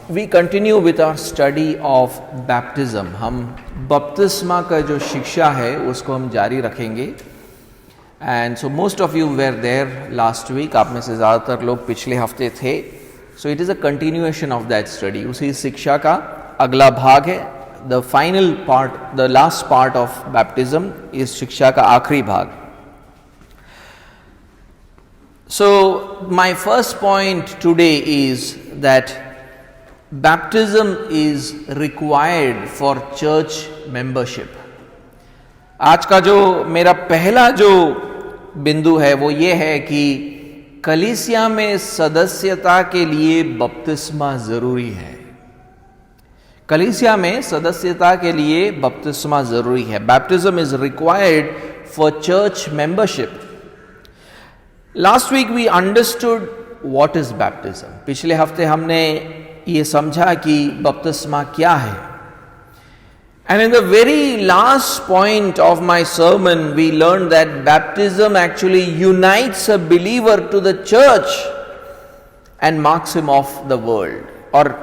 We continue with our study of baptism. हम बपतिस्मा का जो शिक्षा है उसको हम जारी रखेंगे. And so most of you were there last week. आप में से ज़्यादातर लोग पिछले हफ्ते थे. So it is a continuation of that study. उसी शिक्षा का अगला भाग है. The final part, the last part of baptism is शिक्षा का आखिरी भाग. So my first point today is that baptism is required for church membership. आज का जो मेरा पहला जो बिंदु है वो ये है कि कलीसिया में सदस्यता के लिए बपतिस्मा जरूरी है. कलीसिया में सदस्यता के लिए बपतिस्मा जरूरी है. Baptism is required for church membership. Last week we understood what is baptism. पिछले हफ्ते हमने ये समझा कि बपतिस्मा क्या है. And in the very last point of my sermon, we learned that baptism actually unites a believer to the church and marks him off the world. और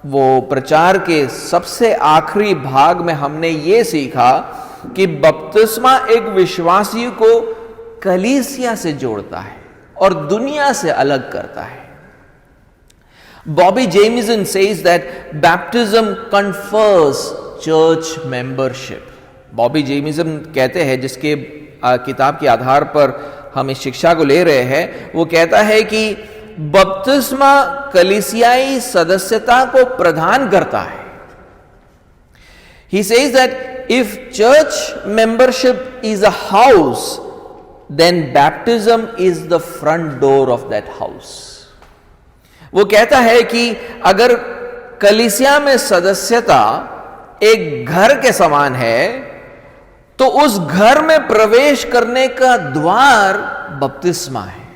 वो प्रचार के सबसे आखिरी भाग में हमने ये सीखा कि बपतिस्मा एक विश्वासी को कलीसिया से जोड़ता है और दुनिया से अलग करता है. Bobby Jamieson says that baptism confers church membership. Bobby Jamieson कहते हैं, जिसके किताब के आधार पर हम इस शिक्षा को ले रहे हैं, वो कहता है कि बपतिस्मा कलीसियाई सदस्यता को प्रदान करता है. He says that if church membership is a house, then baptism is the front door of that house. वो कहता है कि अगर कलीसिया में सदस्यता एक घर के समान है तो उस घर में प्रवेश करने का द्वार बपतिस्मा है.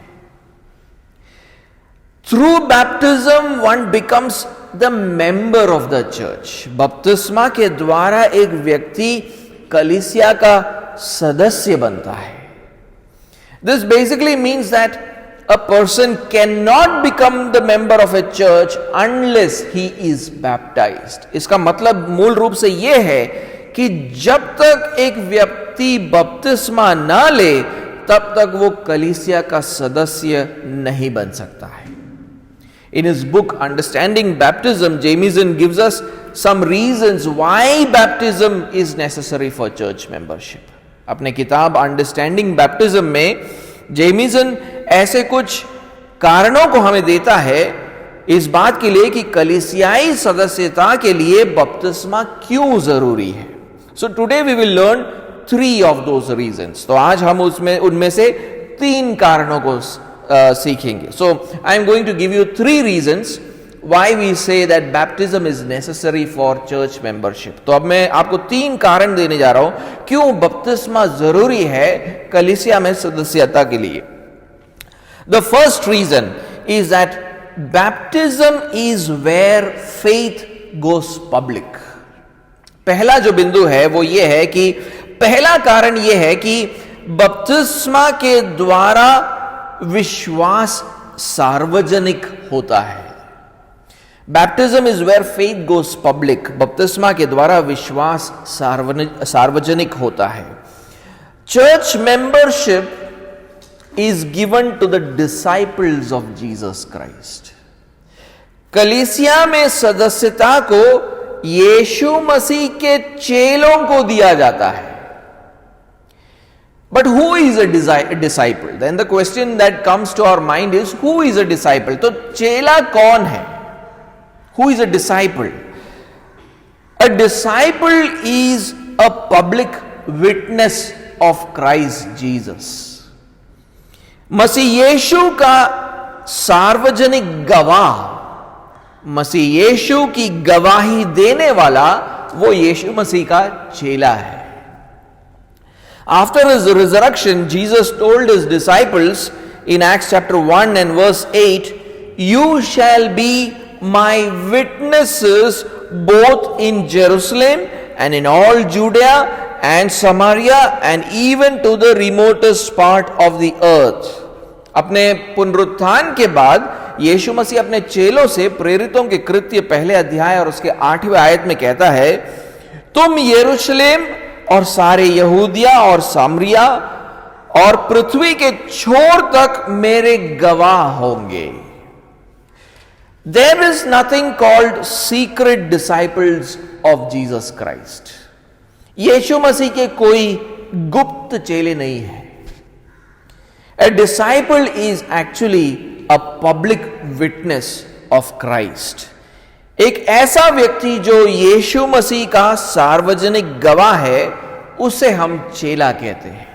Through baptism one becomes the member of the church. बपतिस्मा के द्वारा एक व्यक्ति कलीसिया का सदस्य बनता है. This basically means that a person cannot become the member of a church unless he is baptized. इसका मतलब मूल रूप से यह है कि जब तक एक व्यक्ति बपतिस्मा ना ले तब तक वो कलीसिया का सदस्य नहीं बन सकता है. In his book Understanding Baptism, Jamieson gives us some reasons why baptism is necessary for church membership. अपने किताब Understanding Baptism में जेमिसन ऐसे कुछ कारणों को हमें देता है इस बात के लिए कि कलीसियाई सदस्यता के लिए बपतिस्मा क्यों जरूरी है. So today we will learn 3 of those reasons. तो आज हम उनमें से 3 कारणों को सीखेंगे. So I am going to give you 3 reasons why we say that baptism is necessary for church membership. तो अब मैं आपको 3 कारण देने जा रहा हूं क्यों बपतिस्मा जरूरी है कलीसिया में सदस्यता के लिए. The first reason is that baptism is where faith goes public. पहला जो बिंदु है वो ये है कि पहला कारण ये है कि बपतिस्मा के द्वारा विश्वास सार्वजनिक होता है. Baptism is where faith goes public. बपतिस्मा के द्वारा विश्वास सार्वजनिक होता है. Church membership is given to the disciples of Jesus Christ. कलीसिया में सदस्यता को यीशु मसीह के चेलों को दिया जाता है. But who is a disciple? Then the question that comes to our mind is, who is a disciple? तो चेला कौन है? Who is a disciple? A disciple is a public witness of Christ Jesus. मसीह यीशु का सार्वजनिक गवाह, मसीह यीशु की गवाही देने वाला वो यीशु मसीह का चेला है. After his resurrection, Jesus told his disciples in Acts chapter 1 and verse 8, "You shall be my witnesses both in Jerusalem and in all Judea and Samaria and even to the remotest part of the earth." अपने पुनरुत्थान के बाद यीशु मसीह अपने चेलों से प्रेरितों के कृत्य पहले अध्याय और उसके 8वें आयत में कहता है, तुम यरूशलेम और सारे यहूदिया और सामरिया और पृथ्वी के छोर तक मेरे गवाह होंगे। There is nothing called secret disciples of Jesus Christ. यीशु मसीह के कोई गुप्त चेले नहीं है। A disciple is actually a public witness of Christ. एक ऐसा व्यक्ति जो यीशु मसीह का सार्वजनिक गवाह है, उसे हम चेला कहते हैं।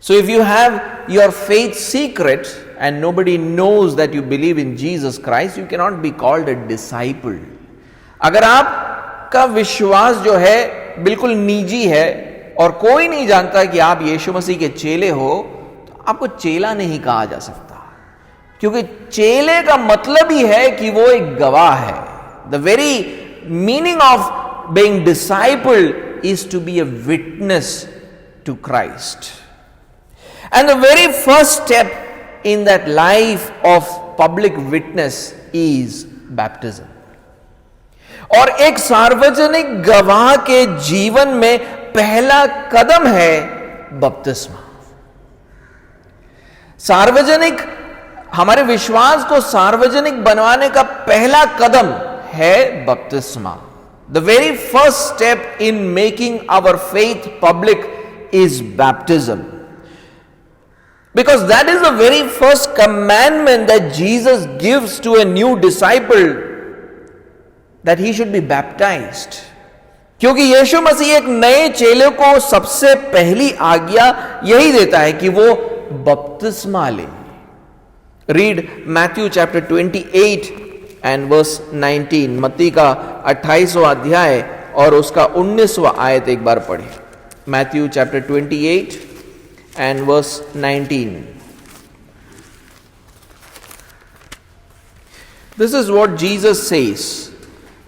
So if you have your faith secret and nobody knows that you believe in Jesus Christ, you cannot be called a disciple. अगर आपका विश्वास जो है बिल्कुल निजी है और कोई नहीं जानता कि आप यीशु मसीह के चेले हो, तो आपको चेला नहीं कहा जा सकता, क्योंकि चेले का मतलब ही है कि वो एक गवाह है। The very meaning of being disciple is to be a witness to Christ. And the very first step in that life of public witness is baptism. और एक सार्वजनिक गवाह के जीवन में पहला कदम है बपतिस्मा। सार्वजनिक, हमारे विश्वास को सार्वजनिक बनवाने का पहला कदम है बपतिस्मा। The very first step in making our faith public is baptism. Because that is the very first commandment that Jesus gives to a new disciple, that he should be baptized. क्योंकि यीशु मसीह एक नए चेले को सबसे पहली आज्ञा यही देता है कि वो बपतिस्मा ले। Read Matthew chapter 28 and verse 19. मत्ती का 28वां अध्याय और उसका 19वां आयत एक बार पढ़े। Matthew chapter 28 and verse 19. This is what Jesus says.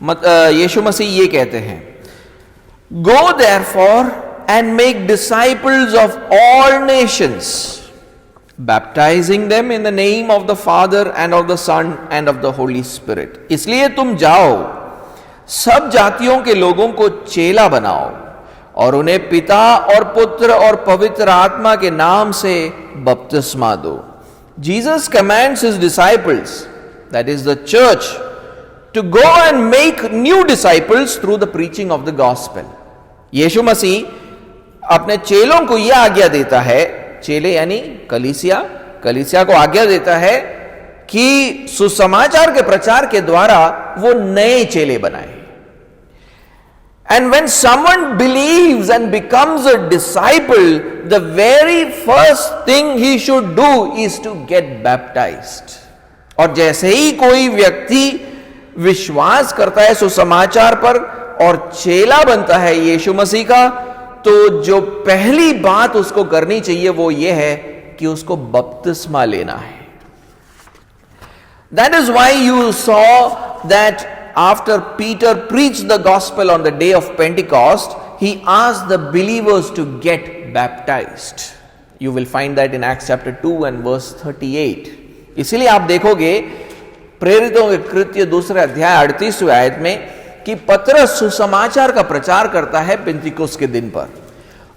यीशु मसीह ये कहते हैं, Go therefore and make disciples of all nations, baptizing them in the name of the Father and of the Son and of the Holy Spirit. इसलिए तुम जाओ, सब जातियों के लोगों को चेला बनाओ और उन्हें पिता और पुत्र और पवित्र आत्मा के नाम से बपतिस्मा दो। Jesus commands his disciples, that is the church, to go and make new disciples through the preaching of the gospel. यीशु मसीह अपने चेलों को यह आज्ञा देता है, चेले यानी कलीसिया को आज्ञा देता है कि सुसमाचार के प्रचार के द्वारा वो नए चेले बनाए। And when someone believes and becomes a disciple, the very first thing he should do is to get baptized. और जैसे ही कोई व्यक्ति विश्वास करता है सुसमाचार पर और चेला बनता है यीशु मसीह का, तो जो पहली बात उसको करनी चाहिए वो ये है कि उसको बपतिस्मा लेना है। That is why you saw that after Peter preached the gospel on the day of Pentecost, he asked the believers to get baptized. You will find that in Acts chapter 2 and verse 38. इसलिए आप देखोगे प्रेरितों के कृत्य 2 अध्याय 38वें आयत में कि पतरस सुसमाचार का प्रचार करता है पेंतिकोस्त के दिन पर,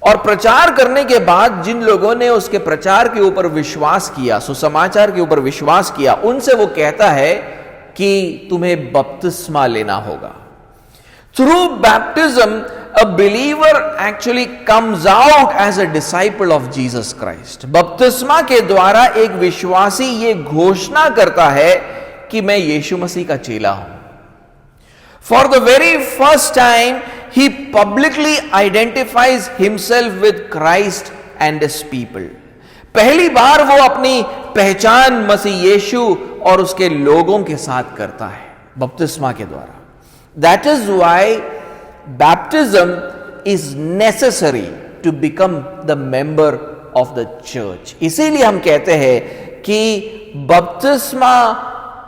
और प्रचार करने के बाद जिन लोगों ने उसके प्रचार के ऊपर विश्वास किया, सुसमाचार के ऊपर विश्वास किया, उनसे वो कहता है कि तुम्हें बपतिस्मा लेना होगा। Through baptism a believer actually comes out as a disciple of Jesus Christ. बपतिस्मा के द्वारा एक विश्वासी ये घोषणा करता है कि मैं यीशु मसीह का चेला हूं। For the very first time, he publicly identifies himself with Christ and his people. पहली बार वो अपनी पहचान मसीह यीशु और उसके लोगों के साथ करता है बपतिस्मा के द्वारा। That is why baptism is necessary to become the member of the church. इसीलिए हम कहते हैं कि बपतिस्मा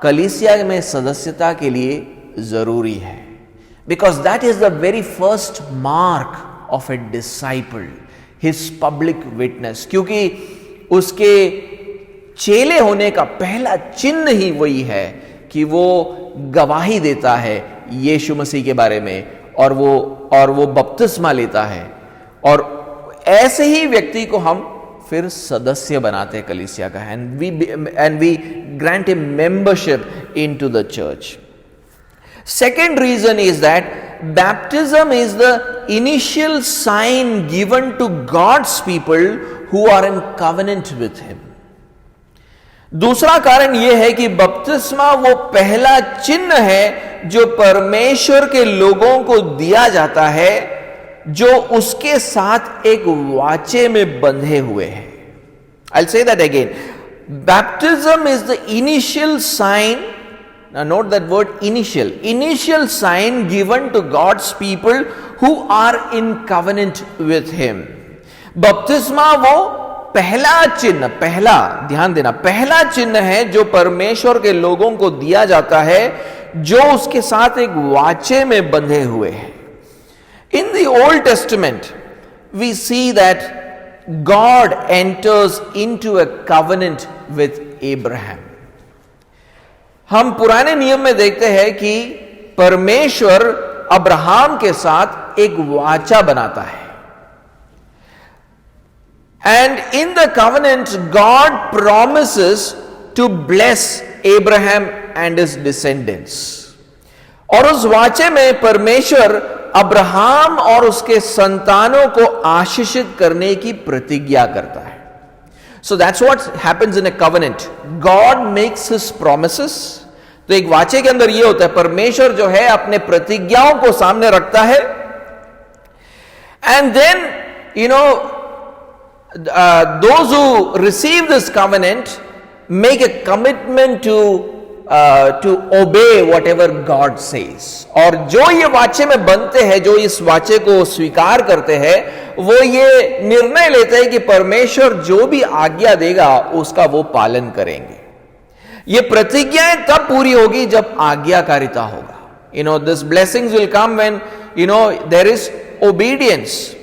कलीसिया में सदस्यता के लिए जरूरी है, because that is the very first mark of a disciple, his public witness. क्योंकि उसके चेले होने का पहला चिन्ह ही वही है कि वो गवाही देता है यीशु मसीह के बारे में और वो बपतिस्मा लेता है, और ऐसे ही व्यक्ति को हम फिर सदस्य बनाते हैं कलीसिया का, and we grant a membership into the church. Second reason is that baptism is the initial sign given to God's people who are in covenant with Him. दूसरा कारण यह है कि बपतिस्मा वो पहला चिन्ह है जो परमेश्वर के लोगों को दिया जाता है जो उसके साथ एक वाचे में बंधे हुए हैं. I'll say that again. Baptism is the initial sign. Now note that word initial. Initial sign given to God's people who are in covenant with Him. बपतिस्मा वो पहला चिन्ह, पहला, ध्यान देना, पहला चिन्ह है जो परमेश्वर के लोगों को दिया जाता है जो उसके साथ एक वाचे में बंधे हुए हैं. In the Old Testament, we see that God enters into a covenant with Abraham. हम पुराने नियम में देखते हैं कि परमेश्वर अब्राहम के साथ एक वाचा बनाता है. And in the covenant God promises to bless Abraham and his descendants. और उस वाचे में परमेश्वर अब्राहम और उसके संतानों को आशीषित करने की प्रतिज्ञा करता है. So that's what happens in a covenant. God makes His promises. तो एक वाचे के अंदर यह होता है, परमेश्वर जो है अपने प्रतिज्ञाओं को सामने रखता है. And then, those who receive this covenant make a commitment to obey whatever God says. और जो ये वाचे में बनते हैं, जो इस वाचे को स्वीकार करते हैं, वो ये निर्णय लेते हैं कि परमेश्वर जो भी आज्ञा देगा उसका वो पालन करेंगे. ये प्रतिज्ञाएं तब पूरी होगी जब आज्ञाकारिता होगा. This blessings will come when there is obedience.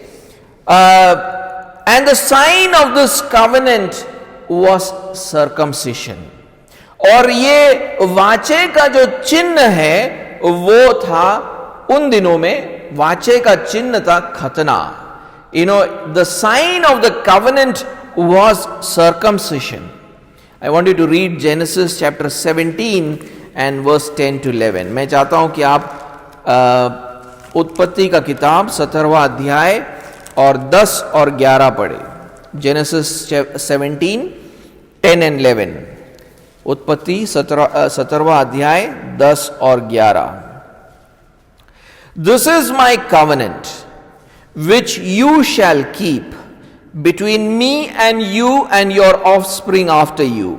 And the sign of this covenant was circumcision. और ये वाचे का जो चिन्ह है वो था, उन दिनों में वाचे का चिन्ह था खतना. The sign of the covenant was circumcision. I want you to read Genesis chapter 17 and verse 10 to 11. मैं चाहता हूं कि आप उत्पत्ति का किताब 17वां अध्याय और 10 और 11 पढ़े. Genesis 17, 10 and 11. उत्पत्ति 17वां अध्याय 10 और 11. This is my covenant which you shall keep between me and you and your offspring after you.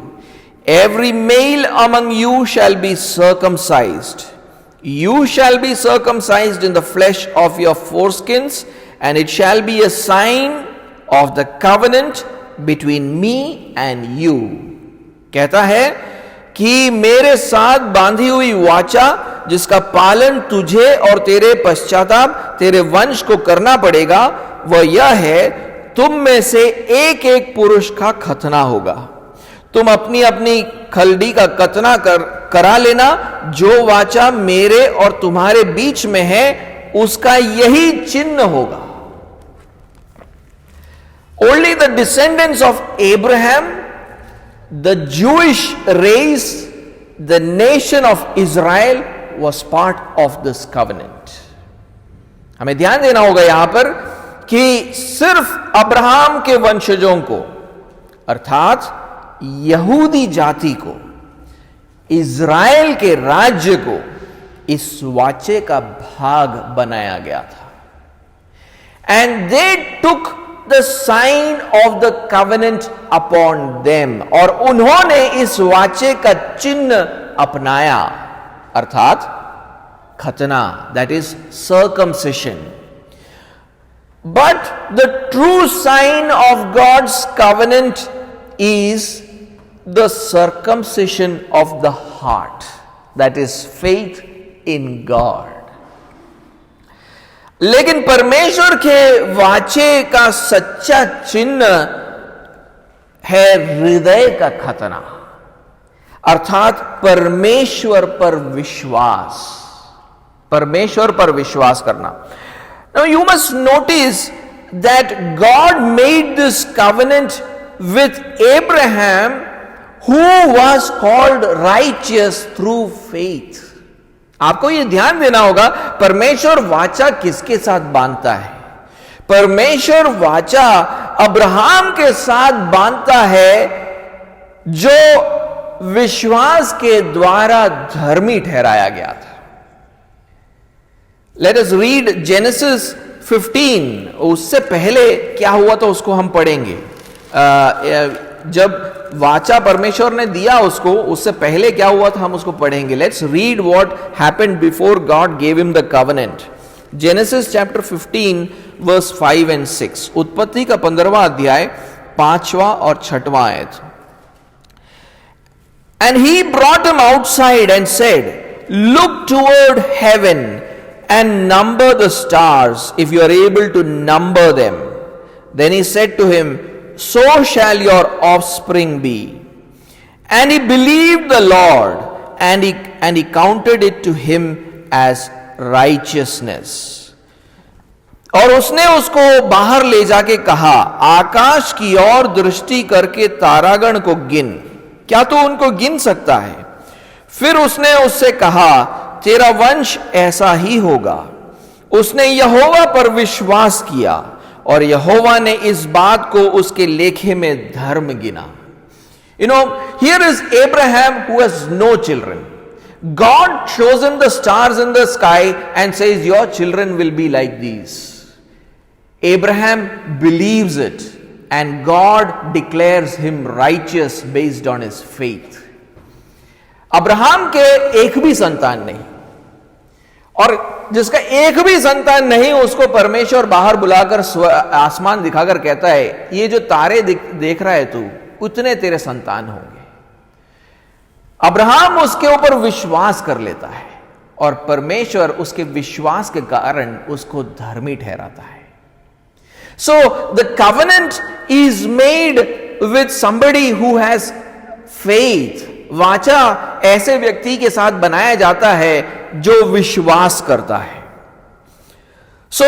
Every male among you shall be circumcised. You shall be circumcised in the flesh of your foreskins, and it shall be a sign of the covenant between me and you. कहता है कि मेरे साथ बांधी हुई वाचा जिसका पालन तुझे और तेरे पश्चाताप तेरे वंश को करना पड़ेगा, वह यह है, तुम में से एक एक पुरुष का खतना होगा. तुम अपनी अपनी खलड़ी का खतना करा लेना. जो वाचा मेरे और तुम्हारे बीच में है उसका यही चिन्ह होगा. Only the descendants of Abraham, the Jewish race, the nation of Israel was part of this covenant. हमें ध्यान देना होगा यहां पर कि सिर्फ अब्राहम के वंशजों को, अर्थात यहूदी जाति को, इज़राइल के राज्य को इस वाचे का भाग बनाया गया था. And they took the sign of the covenant upon them. और उन्होंने इस वाचे का चिन्ह अपनाया, अर्थात खतना, that is circumcision. But the true sign of God's covenant is the circumcision of the heart, that is faith in God. लेकिन परमेश्वर के वाचे का सच्चा चिन्ह है हृदय का खतना, अर्थात परमेश्वर पर विश्वास, परमेश्वर पर विश्वास करना. Now you must notice that God made this covenant with Abraham, who was called righteous through faith. आपको यह ध्यान देना होगा, परमेश्वर वाचा किसके साथ बांधता है? परमेश्वर वाचा अब्राहम के साथ बांधता है जो विश्वास के द्वारा धर्मी ठहराया गया था. Let us read Genesis 15. उससे पहले क्या हुआ तो उसको हम पढ़ेंगे. जब वाचा परमेश्वर ने दिया उसको, उससे पहले क्या हुआ था हम उसको पढ़ेंगे. Let's read what happened before God gave him the covenant. Genesis chapter 15 verse 5 and 6. उत्पत्ति का 15वां अध्याय 5वां और 6वां आयत. And he brought him outside and said, look toward heaven and number the stars, if you are able to number them. Then he said to him, so shall your offspring be. And he believed the Lord, and he counted it to him as righteousness. और उसने उसको बाहर ले जाके कहा, आकाश की ओर दृष्टि करके तारागण को गिन, क्या तू उनको गिन सकता है? फिर उसने उससे कहा, तेरा वंश ऐसा ही होगा. उसने यहोवा पर विश्वास किया और यहोवा ने इस बात को उसके लेखे में धर्म गिना. You know, here is Abraham who has no children. God shows him the stars in the sky and says, your children will be like these. Abraham believes it and God declares him righteous based on his faith. Abraham के एक भी संतान नहीं, और जिसका एक भी संतान नहीं उसको परमेश्वर बाहर बुलाकर आसमान दिखाकर कहता है, ये जो तारे देख रहा है तू, उतने तेरे संतान होंगे. अब्राहम उसके ऊपर विश्वास कर लेता है और परमेश्वर उसके विश्वास के कारण उसको धर्मी ठहराता है. So the covenant is made with somebody who has faith. वाचा ऐसे व्यक्ति के साथ बनाया जाता है जो विश्वास करता है. So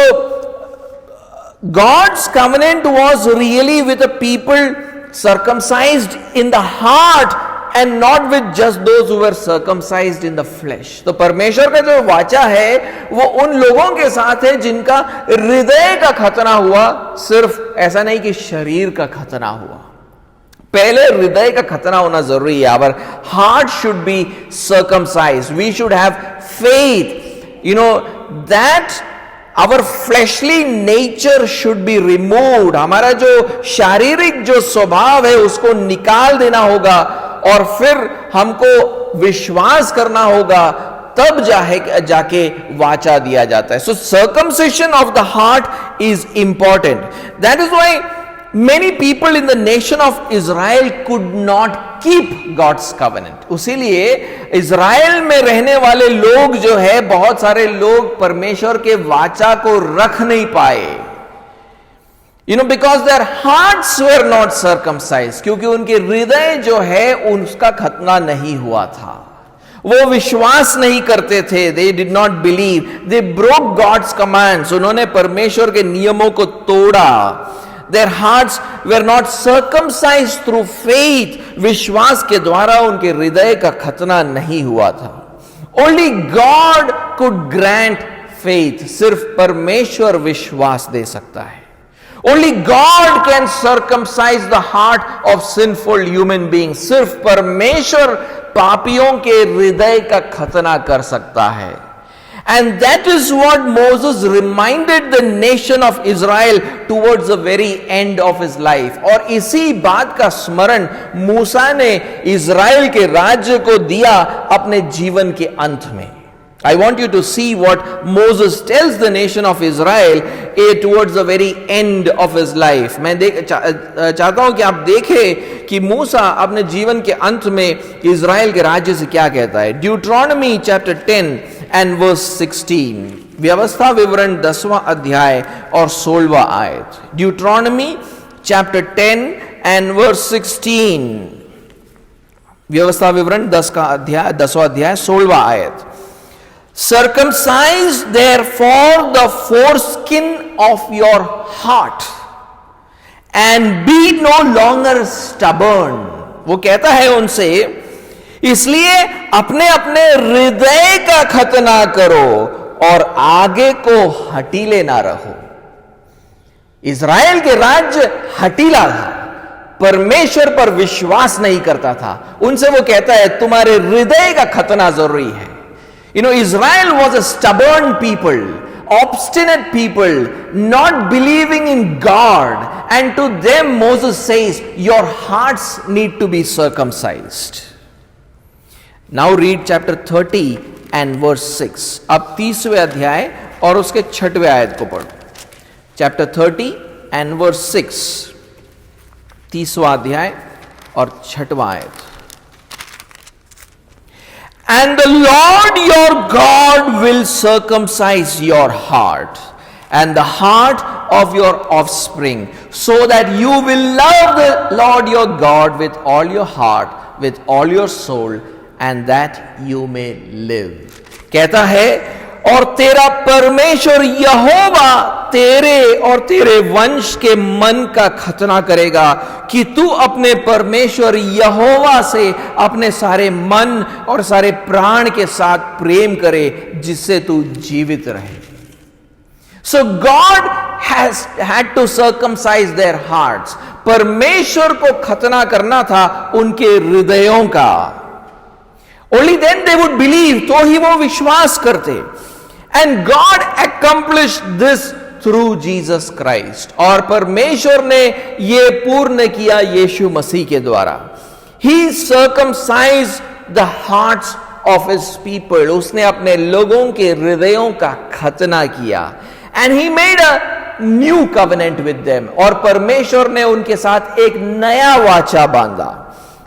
God's covenant was really with a people circumcised in the heart and not with just those who were circumcised in the flesh. तो परमेश्वर का जो वाचा है वो उन लोगों के साथ है जिनका हृदय का खतना हुआ, सिर्फ ऐसा नहीं कि शरीर का खतना हुआ. पहले हृदय का खतना होना जरूरी है. Our heart should be circumcised. We should have faith. You know that our fleshly nature should be removed. हमारा जो शारीरिक जो स्वभाव है उसको निकाल देना होगा और फिर हमको विश्वास करना होगा, तब जाके वाचा दिया जाता है. So circumcision of the heart is important. That is why many people in the nation of Israel could not keep God's covenant. उसीलिए इज़राइल में रहने वाले लोग जो है, बहुत सारे लोग परमेश्वर के वाचा को रख नहीं पाए. You know, because their hearts were not circumcised. क्योंकि उनके हृदय जो है उसका खतना नहीं हुआ था, वो विश्वास नहीं करते थे. They did not believe. They broke God's commands. उन्होंने परमेश्वर के नियमों को तोड़ा. Their hearts were not circumcised through faith. विश्वास के द्वारा उनके हृदय का खतना नहीं हुआ था. Only God could grant faith. सिर्फ परमेश्वर विश्वास दे सकता है. Only God can circumcise the heart of sinful human beings. सिर्फ परमेश्वर पापियों के हृदय का खतना कर सकता है. And that is what Moses reminded the nation of Israel towards the very end of his life. और इसी बात का स्मरण मूसा ने इज़राइल के राज्य को दिया अपने जीवन के अंत में. I want you to see what Moses tells the nation of Israel towards the very end of his life. मैं चाहता हूं कि आप देखें कि मूसा अपने जीवन के अंत में इज़राइल के राज्य से क्या कहता है. Deuteronomy chapter 10 and verse 16. व्यवस्था विवरण 10वां अध्याय और 16वां आयत. Deuteronomy chapter 10 and verse 16. व्यवस्था विवरण 10वां अध्याय 16वां आयत. Circumcise therefore the foreskin of your heart and be no longer stubborn. वो कहता है उनसे, इसलिए अपने अपने हृदय का खतना करो और आगे को हठीले ना रहो. इज़राइल के राज्य हठीला था, परमेश्वर पर विश्वास नहीं करता था. उनसे वो कहता है तुम्हारे हृदय का खतना जरूरी है. Israel was a stubborn people, obstinate people, not believing in God. And to them Moses says, your hearts need to be circumcised. Now read chapter 30 and verse 6. अब 30वें अध्याय और उसके 6वें आयत को पढ़ो. Chapter 30 and verse 6. 30वां अध्याय और 6वां आयत. And the Lord your God will circumcise your heart and the heart of your offspring, so that you will love the Lord your God with all your heart, with all your soul, and that you may live. कहता है, और तेरा परमेश्वर यहोवा तेरे और तेरे वंश के मन का खतना करेगा कि तू अपने परमेश्वर यहोवा से अपने सारे मन और सारे प्राण के साथ प्रेम करे, जिससे तू जीवित रहे. So God has had to circumcise their hearts. परमेश्वर को खतना करना था उनके हृदयों का. Only then they would believe, तो ही वो विश्वास करते. And God accomplished this through Jesus Christ. और परमेश्वर ने ये पूर्ण किया यीशु मसीह के द्वारा. He circumcised the hearts of his people. उसने अपने लोगों के हृदयों का खतना किया. And he made a new covenant with them. और परमेश्वर ने उनके साथ एक नया वाचा बांधा.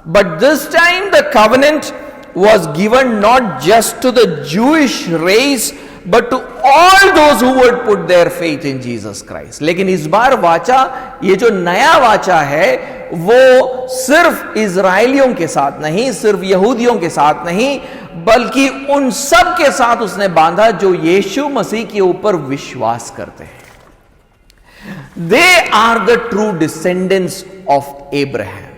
But this time the covenant was given not just to the Jewish race, but to all those who would put their faith in Jesus Christ. लेकिन इस बार वाचा, ये जो नया वाचा है, वो सिर्फ इजराइलियों के साथ नहीं, सिर्फ यहूदियों के साथ नहीं, बल्कि उन सब के साथ उसने बांधा जो यीशु मसीह के ऊपर विश्वास करते हैं. They are the true descendants of Abraham.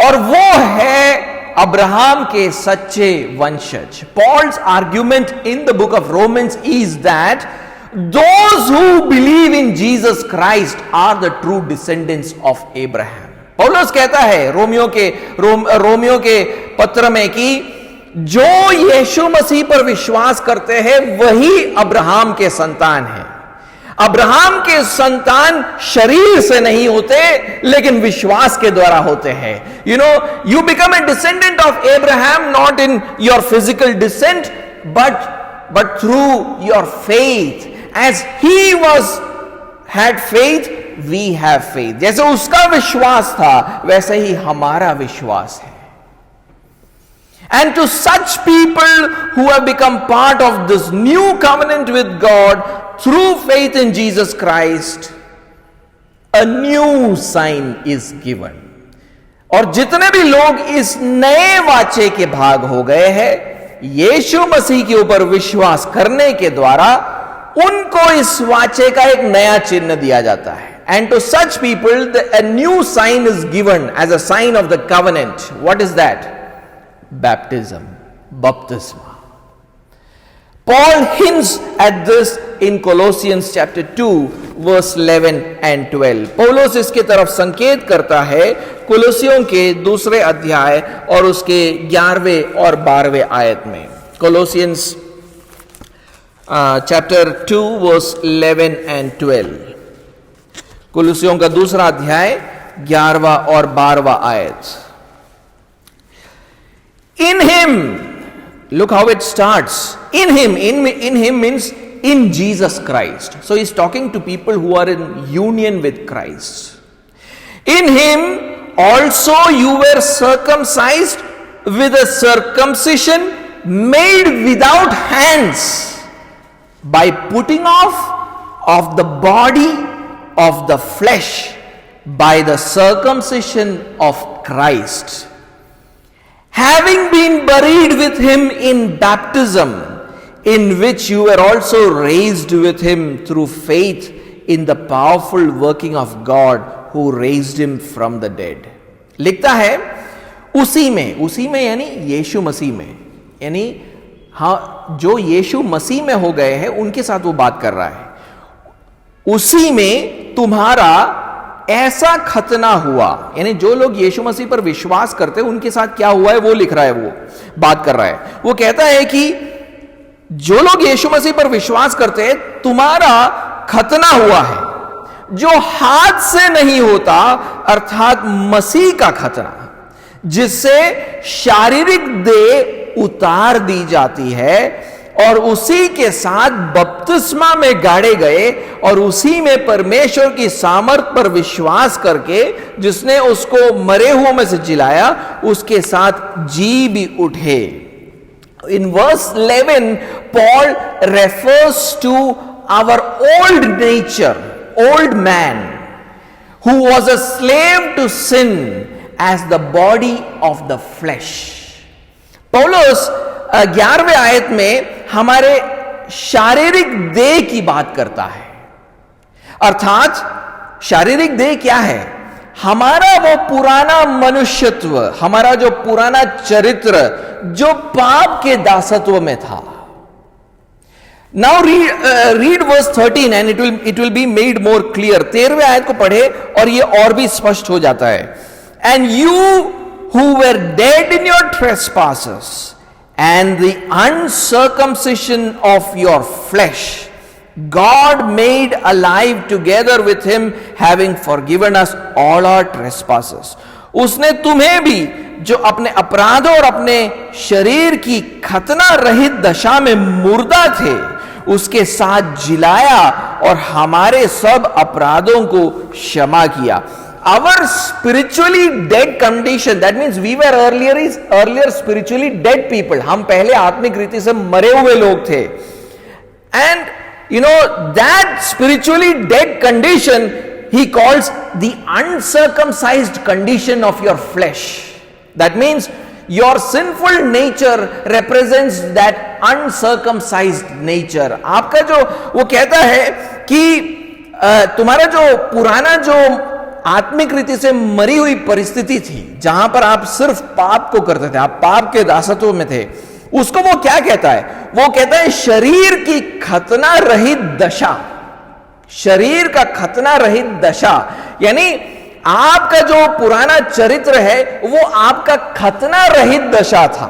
और वो है अब्राहम के सच्चे वंशज. Paul's argument in the book of Romans is that those who believe in Jesus Christ are the true descendants of Abraham. पौलुस कहता है रोमियो के पत्र में कि जो यीशु मसीह पर विश्वास करते हैं वही अब्राहम के संतान हैं. अब्राहम के संतान शरीर से नहीं होते, लेकिन विश्वास के द्वारा होते हैं. You become a descendant of Abraham not in your physical descent, but through your faith. As he had faith, we have faith. जैसे उसका विश्वास था, वैसे ही हमारा विश्वास है. And to such people who have become part of this new covenant with God through faith in Jesus Christ, a new sign is given. और जितने भी लोग इस नए वाचे के भाग हो गए हैं, यीशु मसीह के ऊपर विश्वास करने के द्वारा उनको इस वाचे का एक नया चिन्ह दिया जाता है. And to such people, a new sign is given as a sign of the covenant. What is that? Baptism, baptisma. Paul hints at this in Colossians chapter 2 verse 11 and 12. पौलुस इसके तरफ संकेत करता है कुलोसियों के दूसरे अध्याय और उसके 11वें और 12वें आयत में. Colossians chapter 2 verse 11 and 12. कुलोसियों का दूसरा अध्याय 11वां और 12वां आयत. In him, look how it starts. In him means in Jesus Christ. So he's talking to people who are in union with Christ. In him also you were circumcised with a circumcision made without hands, by putting off of the body of the flesh by the circumcision of Christ, having been buried with him in baptism, in which you were also raised with him through faith in the powerful working of God who raised him from the dead. लिखता है उसी में यानी यीशु मसीह में, यानी हाँ जो यीशु मसीह में हो गए हैं उनके साथ वो बात कर रहा है। उसी में तुम्हारा ऐसा खतना हुआ, यानी जो लोग यीशु मसीह पर विश्वास करते हैं उनके साथ क्या हुआ है वो लिख रहा है, वो बात कर रहा है। वो कहता है कि जो लोग यीशु मसीह पर विश्वास करते हैं तुम्हारा खतना हुआ है जो हाथ से नहीं होता, अर्थात मसीह का खतना, जिससे शारीरिक देह उतार दी जाती है और उसी के साथ बपतिस्मा में गाड़े गए और उसी में परमेश्वर की सामर्थ पर विश्वास करके जिसने उसको मरे हुओं में से जिलाया उसके साथ जी भी उठे। In verse 11, Paul refers to our old nature, old man, who was a slave to sin as the body of the flesh. पौलुस 11वें आयत में हमारे शारीरिक देह की बात करता है, अर्थात शारीरिक देह क्या है? हमारा वो पुराना मनुष्यत्व, हमारा जो पुराना चरित्र जो पाप के दासत्व में था। Now read verse 13 and it will be made more clear. 13वें आयत को पढ़े और ये और भी स्पष्ट हो जाता है। And you who were dead in your trespasses and the uncircumcision of your flesh, God made alive together with him, having forgiven us all our trespasses. उसने तुम्हें भी जो अपने अपराधों और अपने शरीर की खतना रहित दशा में मुर्दा थे उसके साथ जिलाया और हमारे सब अपराधों को क्षमा किया। Our spiritually dead condition, that means we were earlier spiritually dead people. हम पहले आत्मिक रीति से मरे हुए लोग थे। And you know that spiritually dead condition he calls the uncircumcised condition of your flesh. That means your sinful nature represents that uncircumcised nature. आपका जो वो कहता है कि तुम्हारा जो पुराना जो आत्मिक रीति से मरी हुई परिस्थिति थी जहां पर आप सिर्फ पाप को करते थे, आप पाप के दासत्व में थे, उसको वो क्या कहता है? वो कहता है शरीर की खतना रहित दशा, शरीर का खतना रहित दशा, यानी आपका जो पुराना चरित्र है वो आपका खतना रहित दशा था।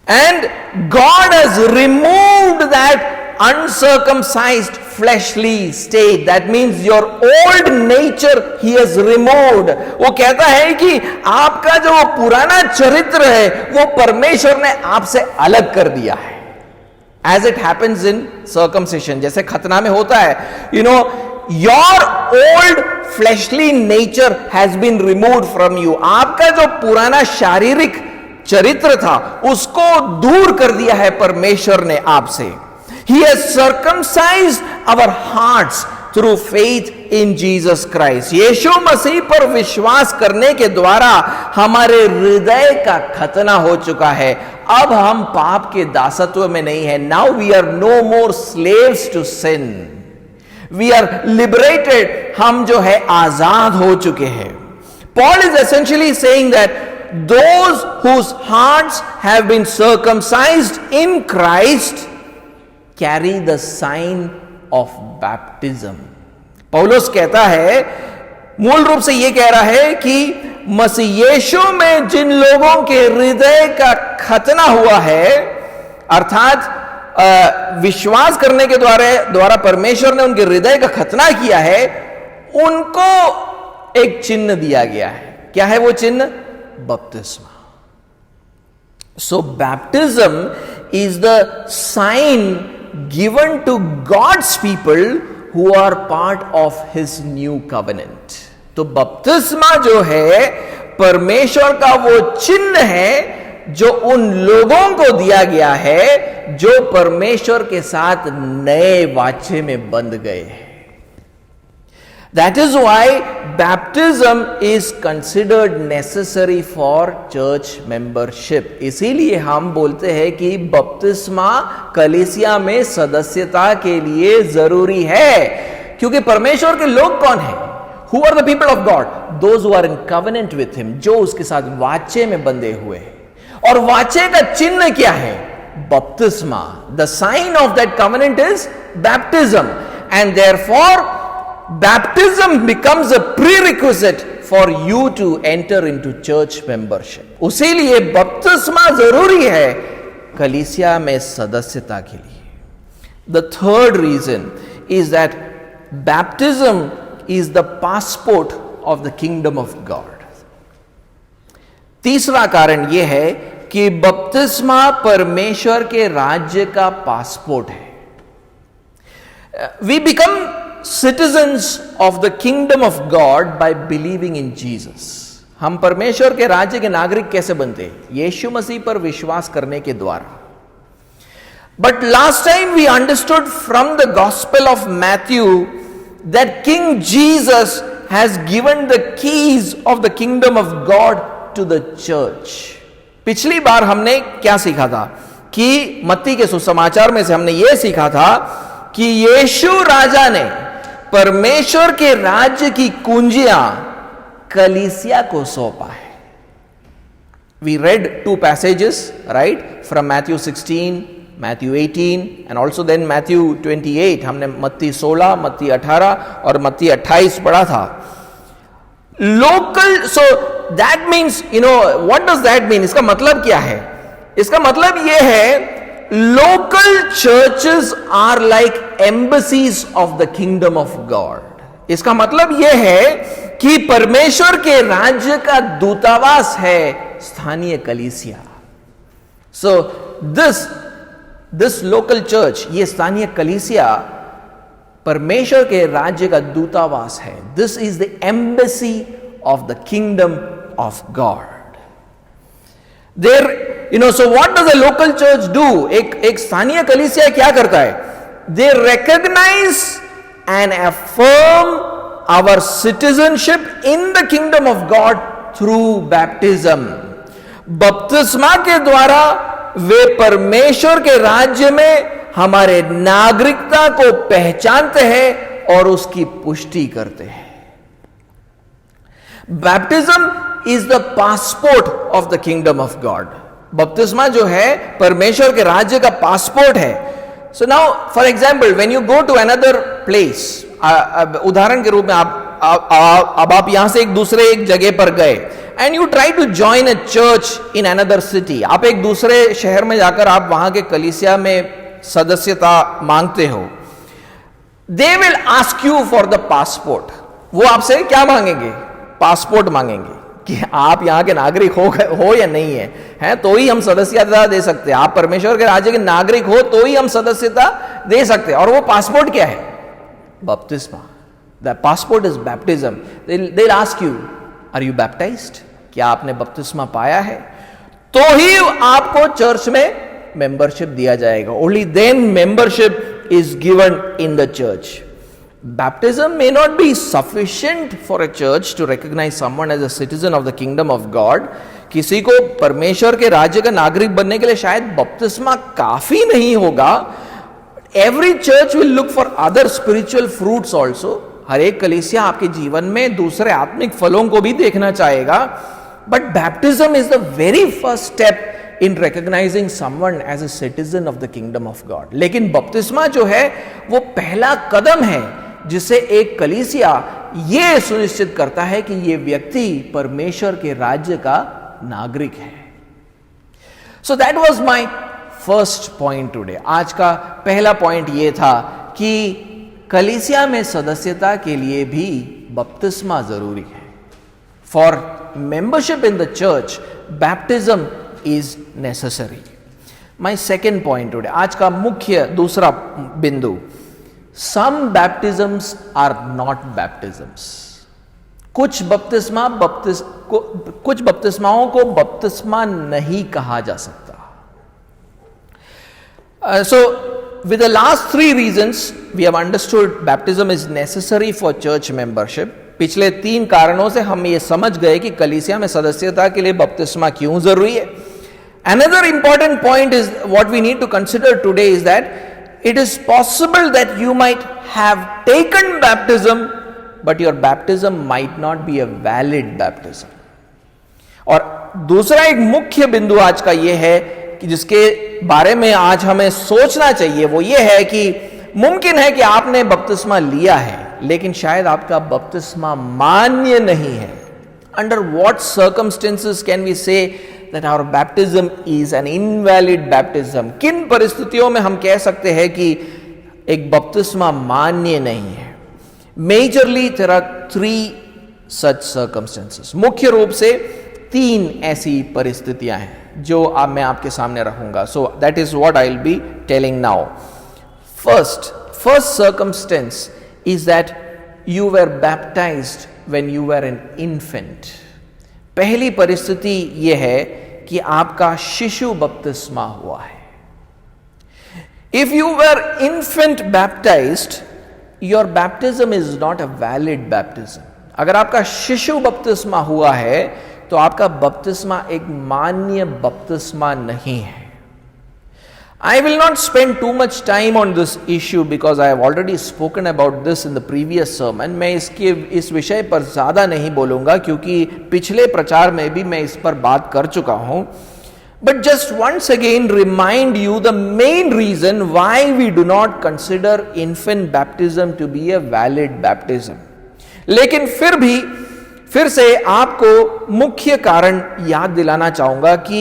And God has removed that uncircumcised fleshly state. That means your old nature he has removed. वो कहता है कि आपका जो पुराना चरित्र है वो परमेश्वर ने आपसे अलग कर दिया है। As it happens in circumcision, जैसे खतना में होता है, you know, your old fleshly nature has been removed from you. आपका जो पुराना शारीरिक चरित्र था उसको दूर कर दिया है परमेश्वर ने आपसे। He has circumcised our hearts through faith in Jesus Christ. यीशु मसीह पर विश्वास करने के द्वारा हमारे हृदय का खतना हो चुका है। अब हम पाप के दासत्व में नहीं है। Now we are no more slaves to sin. We are liberated. हम जो है आजाद हो चुके हैं। Paul is essentially saying that those whose hearts have been circumcised in Christ carry the sign of baptism. पौलुस कहता है, मूल रूप से यह कह रहा है कि मसीह यीशु में जिन लोगों के हृदय का खतना हुआ है, अर्थात विश्वास करने के द्वारा परमेश्वर ने उनके हृदय का खतना किया है, उनको एक चिन्ह दिया गया है। क्या है वो चिन्ह? बपतिस्मा। So baptism is the sign given to God's people who are part of his new covenant. तो बपतिस्मा जो है परमेश्वर का वो चिन्ह है जो उन लोगों को दिया गया है जो परमेश्वर के साथ नए वाचे में बंध गए हैं। That is why baptism is considered necessary for church membership. इसीलिए हम बोलते हैं कि बपतिस्मा कलीसिया में सदस्यता के लिए जरूरी है, क्योंकि परमेश्वर के लोग कौन हैं? Who are the people of God? Those who are in covenant with him, जो उसके साथ वाचे में बंधे हुए हैं। और वाचे का चिन्ह क्या है? बपतिस्मा. The sign of that covenant is baptism, and therefore baptism becomes a prerequisite for you to enter into church membership. उसीलिए बपतिस्मा जरूरी है कलीसिया में सदस्यता के लिए. The third reason is that baptism is the passport of the kingdom of God. तीसरा कारण यह है कि बपतिस्मा परमेश्वर के राज्य का पासपोर्ट है. We become citizens of the kingdom of God by believing in Jesus. हम परमेश्वर के राज्य के नागरिक कैसे बनते हैं? यीशु मसीह पर विश्वास करने के द्वारा. But last time we understood from the gospel of Matthew that King Jesus has given the keys of the kingdom of God to the church. पिछली बार हमने क्या सीखा था? कि मत्ती के सुसमाचार में से हमने यह सीखा था कि यीशु राजा ने परमेश्वर के राज्य की कुंजियां कलीसिया को सौंपा है. We read two passages, right? From Matthew 16, Matthew 18 and also then Matthew 28. हमने मत्ती 16, मत्ती 18 और मत्ती 28 पढ़ा था. Local, so that means, what does that mean? इसका मतलब क्या है? इसका मतलब यह है, local churches are like embassies of the kingdom of God. इसका मतलब यह है कि परमेश्वर के राज्य का दूतावास है स्थानीय कलीसिया. So this local church, ये स्थानीय कलीसिया परमेश्वर के राज्य का दूतावास है. This is the embassy of the kingdom of God. There, so what does a local church do? एक स्थानीय कलीसिया क्या करता है? They recognize and affirm our citizenship in the kingdom of God through baptism. बपतिस्मा के द्वारा वे परमेश्वर के राज्य में हमारे नागरिकता को पहचानते हैं और उसकी पुष्टि करते हैं. Baptism is the passport of the kingdom of God. बपतिस्मा जो है परमेश्वर के राज्य का पासपोर्ट है. So now, for example, when you go to another place, उदाहरण के रूप में आप यहां से एक दूसरे एक जगह पर गए, and you try to join a church in another city. आप एक दूसरे शहर में जाकर आप वहां के कलीसिया में सदस्यता मांगते हो. They will ask you for the passport. वो आपसे क्या मांगेंगे? पासपोर्ट मांगेंगे कि आप यहां के नागरिक हो या नहीं है, तो ही हम सदस्यता दे सकते हैं. आप परमेश्वर के राज्य के नागरिक हो तो ही हम सदस्यता दे सकते हैं. और वो पासपोर्ट क्या है? बपतिस्मा. The passport is baptism. They ask you, are you baptised? क्या आपने बपतिस्मा पाया है? तो ही आपको चर्च में मेंबरशिप दिया जाएगा. Only then membership is given in the church. Baptism may not be sufficient for a church to recognize someone as a citizen of the kingdom of God. किसी को परमेश्वर के राज्य का नागरिक बनने के लिए शायद बपतिस्मा काफी नहीं होगा. Every church will look for other spiritual fruits also. हर एक कलीसिया आपके जीवन में दूसरे आत्मिक फलों को भी देखना चाहेगा. But baptism is the very first step in recognizing someone as a citizen of the kingdom of God. लेकिन बपतिस्मा जो है वो पहला कदम है जिसे एक कलीसिया यह सुनिश्चित करता है कि यह व्यक्ति परमेश्वर के राज्य का नागरिक है. So that was my first point today. आज का पहला पॉइंट यह था कि कलीसिया में सदस्यता के लिए भी बपतिस्मा जरूरी है. For membership in the church baptism is necessary. My second point today, आज का मुख्य दूसरा बिंदु, some baptisms are not baptisms. कुछ बपतिस्माओं को बपतिस्मा नहीं कहा जा सकता. So with the last three reasons we have understood baptism is necessary for church membership. पिछले 3 कारणों से हम ये समझ गए कि कलीसिया में सदस्यता के लिए बपतिस्मा क्यों जरूरी है. Another important point is what we need to consider today is that it is possible that you might have taken baptism but your baptism might not be a valid baptism. और दूसरा एक मुख्य बिंदु आज का यह है कि जिसके बारे में आज हमें सोचना चाहिए, वो ये है कि मुमकिन है कि आपने बपतिस्मा लिया है लेकिन शायद आपका बपतिस्मा मान्य नहीं है. Under what circumstances can we say that our baptism is an invalid baptism? किन परिस्थितियों में हम कह सकते हैं कि एक बपतिस्मा मान्य नहीं है? Majorly there are 3 such circumstances. मुख्य रूप से 3 ऐसी परिस्थितियां हैं जो अब मैं आपके सामने रखूंगा. So that is what I will be telling now. First circumstance is that you were baptized when you were an infant. पहली परिस्थिति यह है कि आपका शिशु बपतिस्मा हुआ है. If you were infant baptized, your baptism is not a valid baptism. अगर आपका शिशु बपतिस्मा हुआ है तो आपका बपतिस्मा एक मान्य बपतिस्मा नहीं है. I will not spend too much time on this issue because I have already spoken about this in the previous sermon. मैं इस विषय पर ज्यादा नहीं बोलूंगा क्योंकि पिछले प्रचार में भी मैं इस पर बात कर चुका हूं. But just once again remind you the main reason why we do not consider infant baptism to be a valid baptism. लेकिन फिर से आपको मुख्य कारण याद दिलाना चाहूंगा कि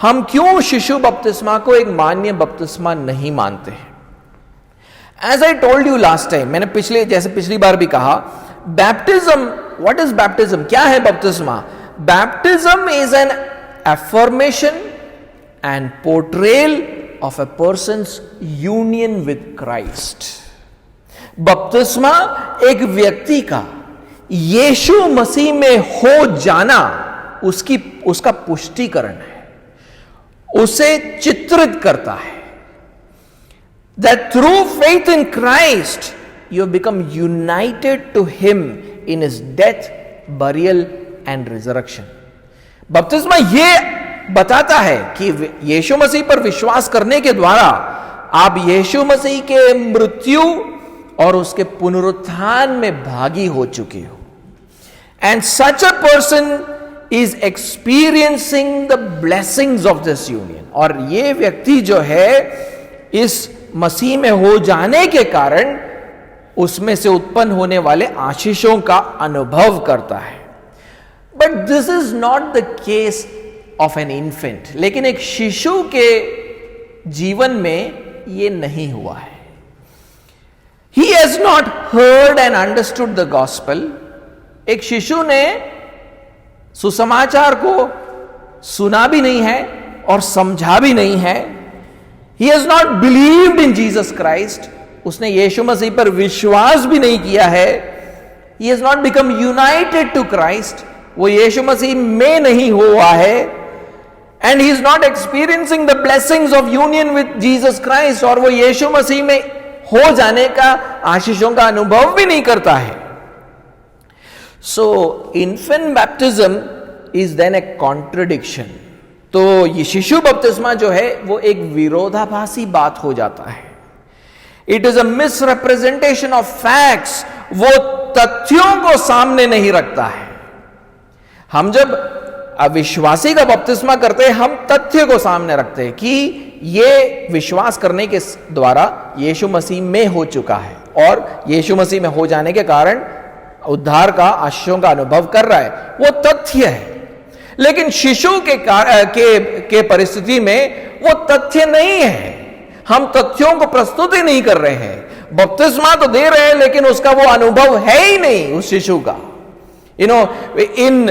हम क्यों शिशु बपतिस्मा को एक मान्य बपतिस्मा नहीं मानते हैं. As I told you last time, मैंने पिछली बार भी कहा, बैप्टिज्म, व्हाट इज बैप्टिज्म? क्या है बपतिस्मा? Baptism is N affirmation and portrayal of a persons union with Christ. बपतिस्मा एक व्यक्ति का यीशु मसीह में हो जाना, उसका पुष्टिकरण है, उसे चित्रित करता है. That through faith in Christ you have become united to him in his death, burial and resurrection. बपतिस्मा ये बताता है कि यीशु मसीह पर विश्वास करने के द्वारा आप यीशु मसीह के मृत्यु और उसके पुनरुत्थान में भागी हो चुके हो. And such a person is experiencing the blessings of this union. और ये व्यक्ति जो है इस मसीह में हो जाने के कारण उसमें से उत्पन्न होने वाले आशीषों का अनुभव करता है. But this is not the case of an infant. लेकिन एक शिशु के जीवन में ये नहीं हुआ है. He has not heard and understood the gospel. एक शिशु ने सुसमाचार को सुना भी नहीं है और समझा भी नहीं है. He has not believed in Jesus Christ. उसने यीशु मसीह पर विश्वास भी नहीं किया है. He has not become united to Christ. वो यीशु मसीह में नहीं हुआ है. And he is not experiencing the blessings of union with Jesus Christ. और वो यीशु मसीह में हो जाने का, आशीषों का अनुभव भी नहीं करता है. So infant baptism is then a contradiction. तो ये शिशु बपतिस्मा जो है वो एक विरोधाभासी बात हो जाता है. It is a misrepresentation of facts. वो तथ्यों को सामने नहीं रखता है. हम जब अविश्वासी का बपतिस्मा करते हैं, हम तथ्य को सामने रखते हैं कि ये विश्वास करने के द्वारा यीशु मसीह में हो चुका है और यीशु मसीह में हो जाने के कारण उद्धार का, आशीषों का अनुभव कर रहा है. वो तथ्य है. लेकिन शिशु के परिस्थिति में वो तथ्य नहीं है. हम तथ्यों को प्रस्तुति नहीं कर रहे हैं. बपतिस्मा तो दे रहे हैं लेकिन उसका वो अनुभव है ही नहीं उस शिशु का. You know, in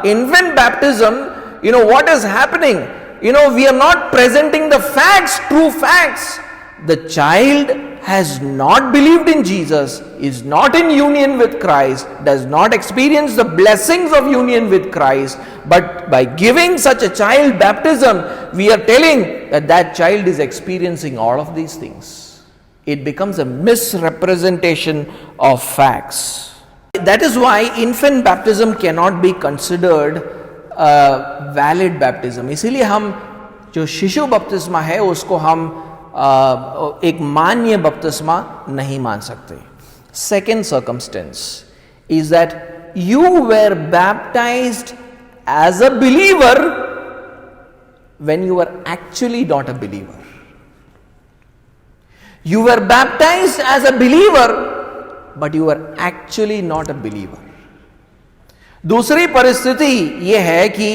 infant baptism, you know what is happening? You know, we are not presenting the facts, true facts. The child has not believed in Jesus, is not in union with Christ, does not experience the blessings of union with Christ, but by giving such a child baptism, we are telling that that child is experiencing all of these things. It becomes a misrepresentation of facts. That is why infant baptism cannot be considered a valid baptism. इसीलिए हम जो शिशु बपतिस्मा है उसको हम एक मान्य बपतिस्मा नहीं मान सकते. Second circumstance is that you were baptized as a believer when you were actually not a believer. You were baptized as a believer, but you were actually not a believer. दूसरी परिस्थिति यह है कि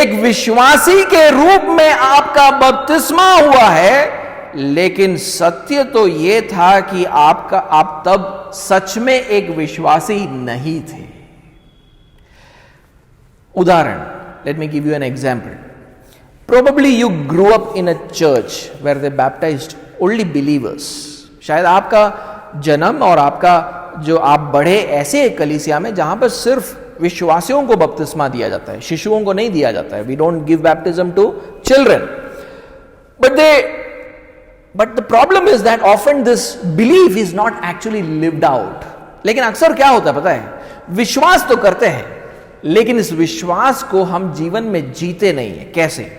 एक विश्वासी के रूप में आपका बपतिस्मा हुआ है, लेकिन सत्य तो यह था कि आप तब सच में एक विश्वासी नहीं थे. उदाहरण, let me give you an example. Probably you grew up in a church where they baptized only believers. शायद आपका जन्म और आपका जो आप बढ़े ऐसे कलीसिया में जहां पर सिर्फ विश्वासियों को बपतिस्मा दिया जाता है, शिशुओं को नहीं दिया जाता है. We don't give baptism to children. But the problem is that often this belief is not actually lived out. लेकिन अक्सर क्या होता है पता है, विश्वास तो करते हैं लेकिन इस विश्वास को हम जीवन में जीते नहीं है. कैसे?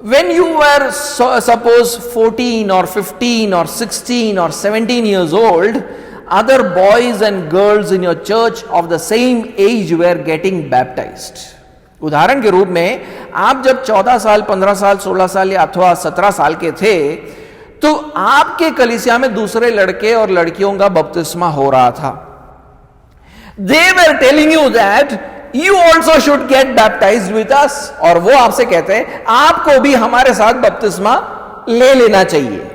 When you were suppose 14 or 15 or 16 or 17 years old, other boys and girls in your church of the same age were getting baptized. उदाहरण के रूप में आप जब 14 साल, 15 साल, 16 साल या अथवा 17 साल के थे तो आपके कलीसिया में दूसरे लड़के और लड़कियों का बपतिस्मा हो रहा था. They were telling you that you also should get baptized with us. और वो आपसे कहते हैं आपको भी हमारे साथ बपतिस्मा ले लेना चाहिए.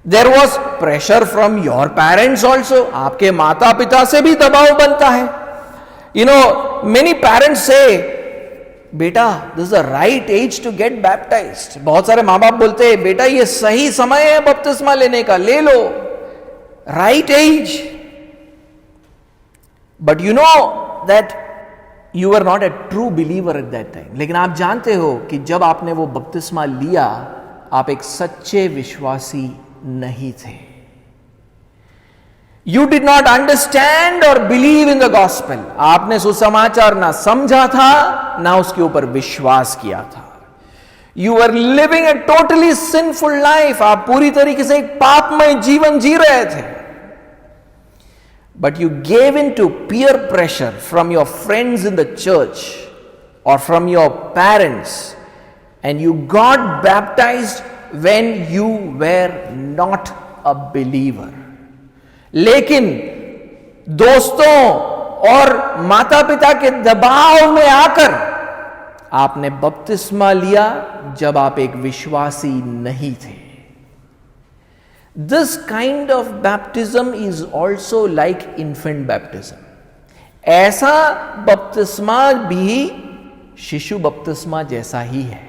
There was pressure from your parents also. आपके माता पिता से भी दबाव बनता है. You know, many parents say, बेटा, this is the right age to get baptized. बहुत सारे माँ बाप बोलते हैं बेटा ये सही समय है बपतिस्मा लेने का, ले लो, right age. But you know that you were not a true believer at that time. लेकिन आप जानते हो कि जब आपने वो बपतिस्मा लिया आप एक सच्चे विश्वासी नहीं थे. You did not understand or believe in the gospel. आपने सुसमाचार ना समझा था ना उसके ऊपर विश्वास किया था. You were living a totally sinful life. आप पूरी तरीके से एक पापमय जीवन जी रहे थे. But you gave in to peer pressure from your friends in the church or from your parents, and you got baptized when you were not a believer. लेकिन दोस्तों और माता पिता के दबाव में आकर आपने बपतिस्मा लिया जब आप एक विश्वासी नहीं थे. This kind of baptism is also like infant baptism. ऐसा बपतिस्मा भी शिशु बपतिस्मा जैसा ही है.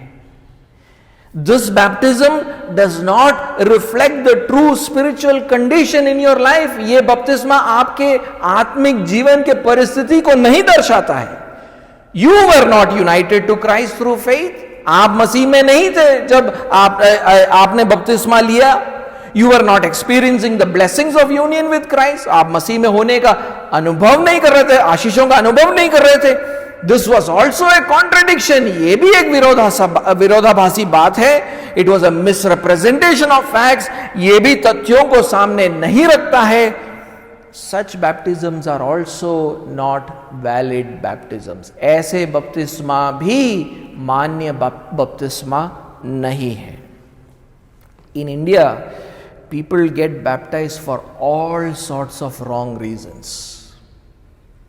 This baptism does not reflect the true spiritual condition in your life. ये बपतिस्मा आपके आत्मिक जीवन के परिस्थिति को नहीं दर्शाता है. You were not united to Christ through faith. आप मसीह में नहीं थे जब आपने बपतिस्मा लिया. You were not experiencing the blessings of union with Christ. आप मसीह में होने का अनुभव नहीं कर रहे थे, आशीषों का अनुभव नहीं कर रहे थे. This was also a contradiction. ये भी एक विरोधाभासी बात है. It was a misrepresentation of facts. ये भी तथ्यों को सामने नहीं रखता है. Such baptisms are also not valid baptisms. ऐसे बपतिस्मा भी मान्य बपतिस्मा नहीं है. In India, people get baptized for all sorts of wrong reasons.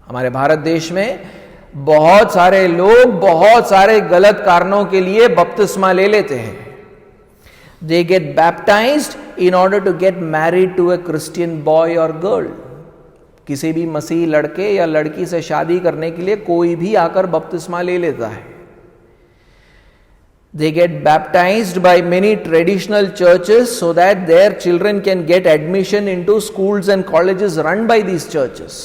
हमारे भारत देश में बहुत सारे लोग बहुत सारे गलत कारणों के लिए बपतिस्मा ले लेते हैं. They get baptized in order to get married to a Christian boy or girl. किसी भी मसीह लड़के या लड़की से शादी करने के लिए कोई भी आकर बपतिस्मा ले लेता है. They get baptized by many traditional churches so that their children can get admission into schools and colleges run by these churches.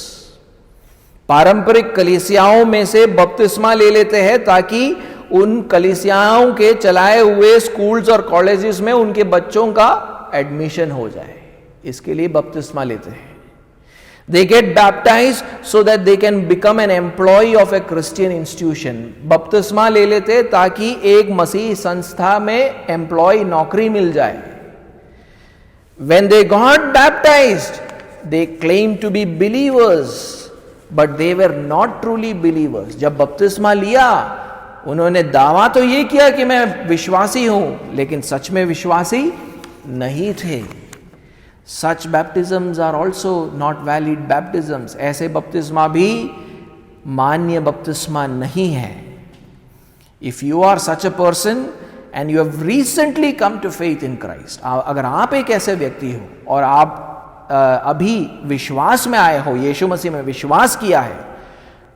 पारंपरिक कलीसियाओं में से बपतिस्मा ले लेते हैं ताकि उन कलीसियाओं के चलाए हुए स्कूल्स और कॉलेजेस में उनके बच्चों का एडमिशन हो जाए, इसके लिए बपतिस्मा लेते हैं. They get baptized so that they can become an employee of a Christian institution. बपतिस्मा ले लेते ताकि एक मसीह संस्था में एम्प्लॉय नौकरी मिल जाए. When they got baptized, they claimed to be believers, but they were not truly believers. जब बपतिस्मा लिया उन्होंने दावा तो ये किया कि मैं विश्वासी हूं, लेकिन सच में विश्वासी नहीं थे. Such baptisms are also not valid baptisms. ऐसे बपतिस्मा भी मान्य बपतिस्मा नहीं है. If you are such a person and you have recently come to faith in Christ, अगर आप एक ऐसे व्यक्ति हो और आप अभी विश्वास में आए हो, यीशु मसीह में विश्वास किया है,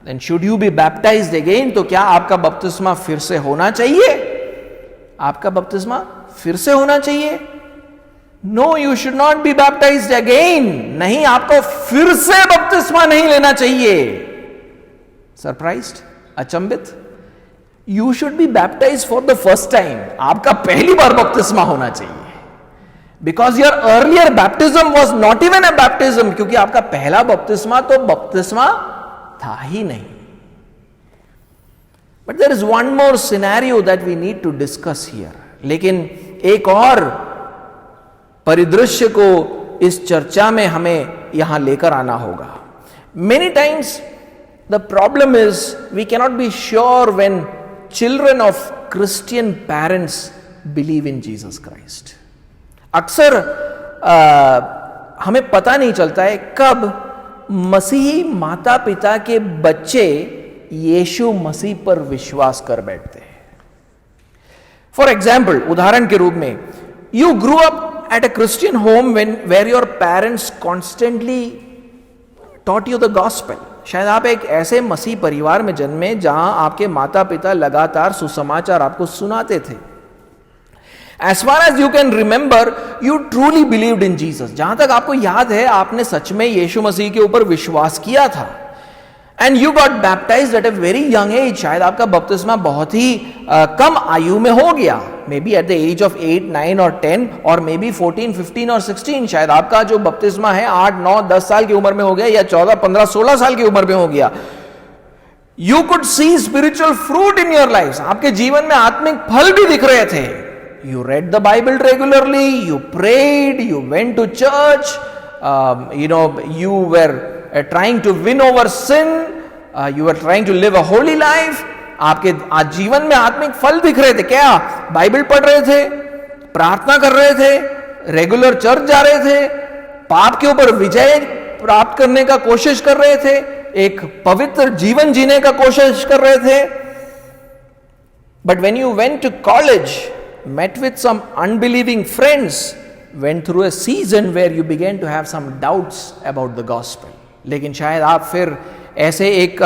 then should you be baptized again? तो क्या आपका बपतिस्मा फिर से होना चाहिए? आपका बपतिस्मा फिर से होना चाहिए? No, you should not be baptized again. नहीं, आपको फिर से बपतिस्मा नहीं लेना चाहिए. Surprised? अचंभित? You should be baptized for the first time. आपका पहली बार बपतिस्मा होना चाहिए. Because your earlier baptism was not even a baptism. क्योंकि आपका पहला बपतिस्मा तो बपतिस्मा था ही नहीं. But there is one more scenario that we need to discuss here. लेकिन एक और परिदृश्य को इस चर्चा में हमें यहां लेकर आना होगा. Many times the problem is we cannot be sure when children of Christian parents believe in Jesus Christ. अक्सर हमें पता नहीं चलता है कब मसीही माता पिता के बच्चे यीशु मसीह पर विश्वास कर बैठते हैं. फॉर एग्जाम्पल, उदाहरण के रूप में, you grew up at a Christian home where your parents constantly taught you the gospel. शायद आप एक ऐसे मसीह परिवार में जन्मे जहां आपके माता पिता लगातार सुसमाचार आपको सुनाते थे. As far as you can remember, you truly believed in Jesus. जहां तक आपको याद है, आपने सच में यीशु मसीह के ऊपर विश्वास किया था. And you got baptized at a very young age. शायद आपका बपतिस्मा बहुत ही कम आयु में हो गया. Maybe at the age of 8, 9 or 10 or maybe 14, 15 or 16. शायद आपका जो बपतिस्मा है 8, 9, 10 साल की उम्र में हो गया या 14, 15, 16 साल की उम्र में हो गया. You could see spiritual fruit in your lives. आपके जीवन में आत्मिक फल भी दिख रहे थे. You read the Bible regularly, you prayed, you went to church, you were trying to win over sin, you were trying to live a holy life. आपके जीवन में आत्मिक फल दिख रहे थे. क्या? बाइबल पढ़ रहे थे, प्रार्थना कर रहे थे, रेगुलर चर्च जा रहे थे, पाप के ऊपर विजय प्राप्त करने का कोशिश कर रहे थे, एक पवित्र जीवन जीने का कोशिश कर रहे थे. But when you went to college, met with some unbelieving friends, went through a season where you began to have some doubts about the gospel. लेकिन शायद आप फिर ऐसे एक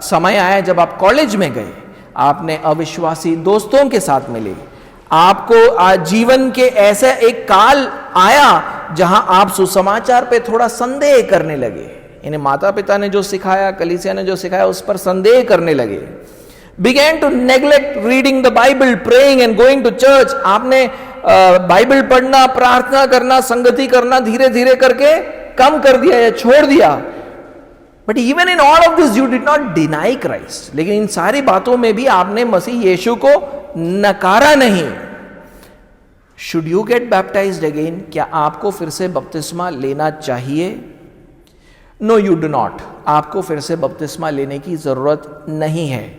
समय आया जब आप कॉलेज में गए, आपने अविश्वासी दोस्तों के साथ मिले, आपको जीवन के ऐसा एक काल आया जहां आप सुसमाचार पे थोड़ा संदेह करने लगे. इन्हें माता पिता ने जो सिखाया, कलीसिया ने जो सिखाया, उस पर संदेह करने लगे. Began to neglect reading the Bible, praying and going to church. आपने बाइबल पढ़ना, प्रार्थना करना, संगति करना धीरे धीरे करके कम कर दिया या छोड़ दिया. But even in all of this, you did not deny Christ. लेकिन इन सारी बातों में भी आपने मसीह यीशु को नकारा नहीं. Should you get baptized again? क्या आपको फिर से बपतिस्मा लेना चाहिए? No, you do not. आपको फिर से बपतिस्मा लेने की जरूरत नहीं है.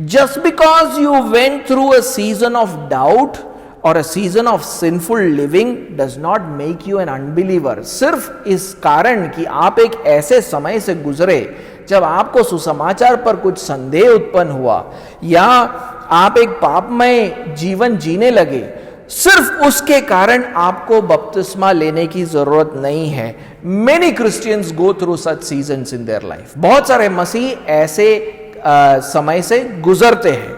Just because you went through a season of doubt or a season of sinful living does not make you an unbeliever. सिर्फ इस कारण कि आप एक ऐसे समय से गुजरे जब आपको सुसमाचार पर कुछ संदेह उत्पन्न हुआ या आप एक पापमय जीवन जीने लगे, सिर्फ उसके कारण आपको बपतिस्मा लेने की जरूरत नहीं है. Many Christians go through such seasons in their life. बहुत सारे मसीह ऐसे समय से गुजरते हैं.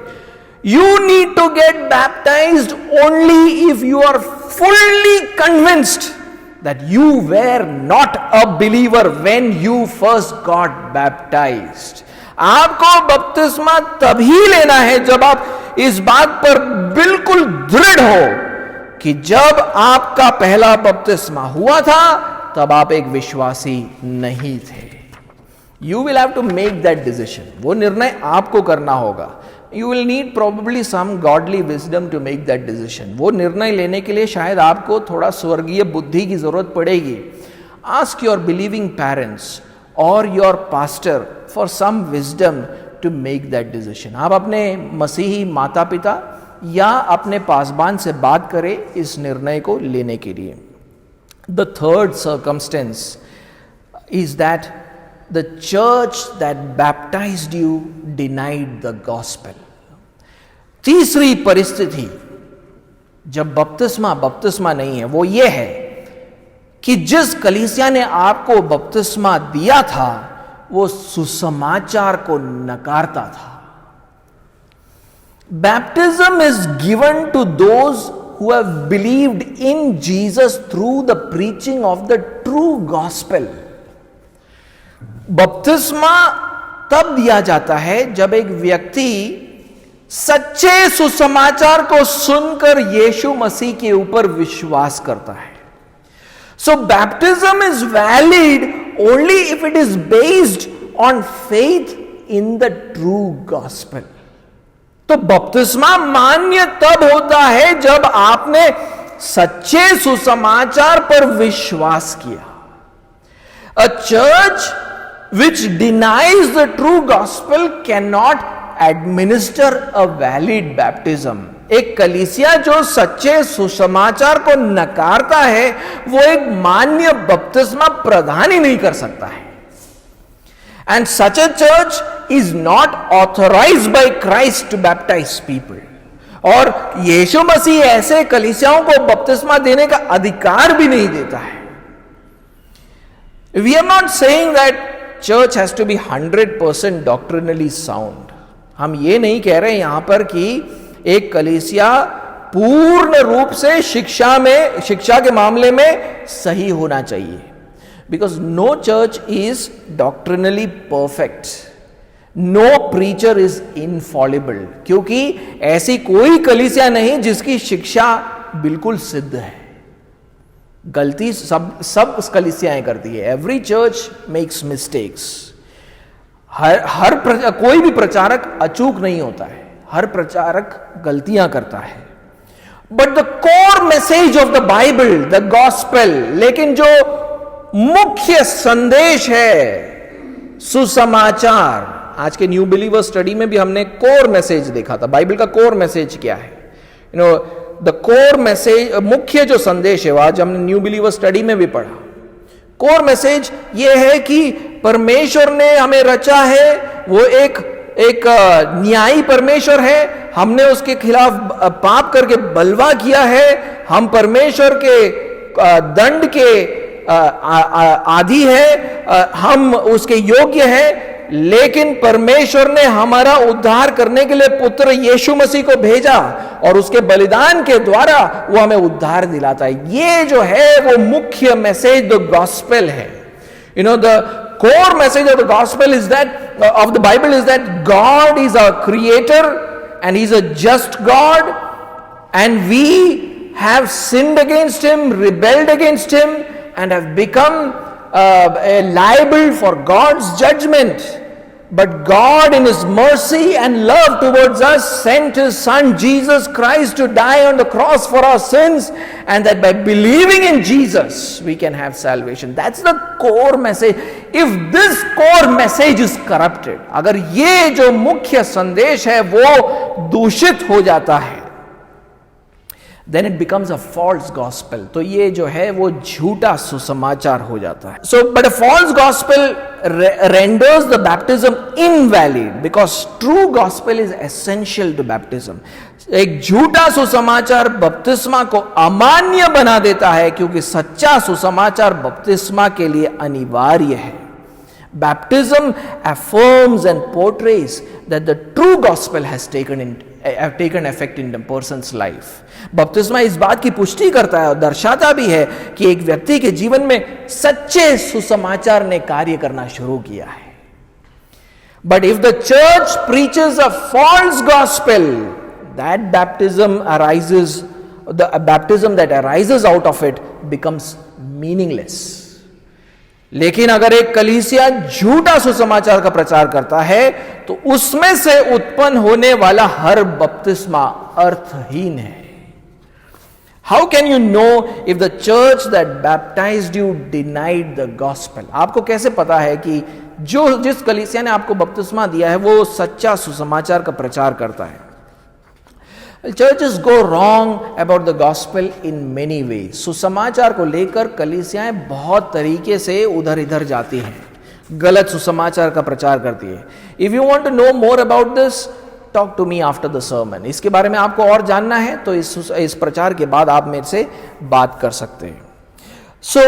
You need to get baptized only if you are fully convinced that you were not a believer when you first got baptized. आपको बपतिस्मा तभी लेना है जब आप इस बात पर बिल्कुल दृढ़ हो कि जब आपका पहला बपतिस्मा हुआ था तब आप एक विश्वासी नहीं थे. You will have to make that decision. वो निर्णय आपको करना होगा. You will need probably some godly wisdom to make that decision. वो निर्णय लेने के लिए शायद आपको थोड़ा स्वर्गीय बुद्धि की जरूरत पड़ेगी. Ask your believing parents or your pastor for some wisdom to make that decision. आप अपने मसीही माता पिता या अपने पासबान से बात करें इस निर्णय को लेने के लिए. The third circumstance is that the church that baptized you denied the gospel. तीसरी परिस्थिति जब बपतिस्मा नहीं है वो ये है कि जिस कलीसिया ने आपको बपतिस्मा दिया था वो सुसमाचार को नकारता था. Baptism is given to those who have believed in Jesus through the preaching of the true gospel. बपतिस्मा तब दिया जाता है जब एक व्यक्ति सच्चे सुसमाचार को सुनकर यीशु मसीह के ऊपर विश्वास करता है. So baptism is valid only if it is based on faith in the true gospel. तो बपतिस्मा मान्य तब होता है जब आपने सच्चे सुसमाचार पर विश्वास किया. A church which denies the true gospel cannot administer a valid baptism. एक कलीसिया जो सच्चे सुसमाचार को नकारता है वो एक मान्य बपतिस्मा प्रदान ही नहीं कर सकता है. And such a church is not authorized by Christ to baptize people. और यीशु मसीह ऐसे कलीसियाओं को बपतिस्मा देने का अधिकार भी नहीं देता है. We are not saying that church has to be 100% doctrinally sound. हम ये नहीं कह रहे यहां पर कि एक कलीसिया पूर्ण रूप से शिक्षा के मामले में सही होना चाहिए. Because no church is doctrinally perfect. No preacher is infallible. क्योंकि ऐसी कोई कलीसिया नहीं जिसकी शिक्षा बिल्कुल सिद्ध है. गलती सब कलीसियाएं करती है. Every church makes mistakes. कोई भी प्रचारक अचूक नहीं होता है. हर प्रचारक गलतियां करता है. But the core message of the Bible, the gospel, लेकिन जो मुख्य संदेश है सुसमाचार, आज के न्यू बिलीवर स्टडी में भी हमने कोर मैसेज देखा था. बाइबल का कोर मैसेज क्या है? द कोर मैसेज, मुख्य जो संदेश है वो आज हमने न्यू बिलीवर स्टडी में भी पढ़ा. कोर मैसेज ये है कि परमेश्वर ने हमें रचा है, वो एक न्यायी परमेश्वर है. हमने उसके खिलाफ पाप करके बलवा किया है. हम परमेश्वर के दंड के आदी है, हम उसके योग्य हैं. लेकिन परमेश्वर ने हमारा उद्धार करने के लिए पुत्र यीशु मसीह को भेजा और उसके बलिदान के द्वारा वो हमें उद्धार दिलाता है. ये जो है वो मुख्य मैसेज द गॉस्पेल है. The core message of the gospel is that of the Bible is that God is our creator and he's a just God, and we have sinned against him, rebelled against him, and have become liable for God's judgment. But God in his mercy and love towards us sent his son Jesus Christ to die on the cross for our sins, and that by believing in Jesus we can have salvation. That's the core message. If this core message is corrupted, अगर ये जो मुख्य संदेश है वो दूषित हो जाता है, then it becomes a false gospel. तो ये जो है वो झूठा सुसमाचार हो जाता है. So, but a false gospel renders the baptism invalid because true gospel is essential to baptism. एक झूठा सुसमाचार बपतिस्मा को अमान्य बना देता है क्योंकि सच्चा सुसमाचार बपतिस्मा के लिए अनिवार्य है. Baptism affirms and portrays that the true gospel has taken have taken effect in the person's life. बपतिस्मा इस बात की पुष्टि करता है और दर्शाता भी है कि एक व्यक्ति के जीवन में सच्चे सुसमाचार ने कार्य करना शुरू किया है. But if the church preaches a false gospel, that baptism that arises out of it becomes meaningless. लेकिन अगर एक कलीसिया झूठा सुसमाचार का प्रचार करता है तो उसमें से उत्पन्न होने वाला हर बपतिस्मा अर्थहीन है. How can you know if the church that baptised you denied the gospel? आपको कैसे पता है कि जिस कलीसिया ने आपको बपतिस्मा दिया है वो सच्चा सुसमाचार का प्रचार करता है? Churches go wrong about the gospel in many ways. सुसमाचार को लेकर कलीसियाएं बहुत तरीके से उधर इधर जाती हैं, गलत सुसमाचार का प्रचार करती है. If you want to know more about this, talk to me after the sermon. इसके बारे में आपको और जानना है तो इस प्रचार के बाद आप मेरे से बात कर सकते हैं. So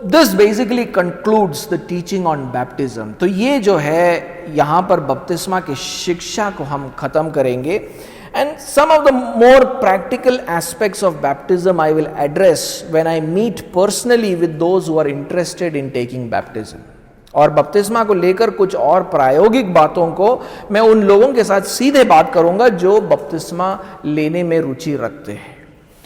this basically concludes the teaching on baptism. तो ये जो है यहाँ पर बपतिस्मा की शिक्षा को हम खत्म करेंगे. And some of the more practical aspects of baptism I will address when I meet personally with those who are interested in taking baptism. और बपतिस्मा को लेकर कुछ और प्रायोगिक बातों को मैं उन लोगों के साथ सीधे बात करूंगा जो बपतिस्मा लेने में रुचि रखते हैं.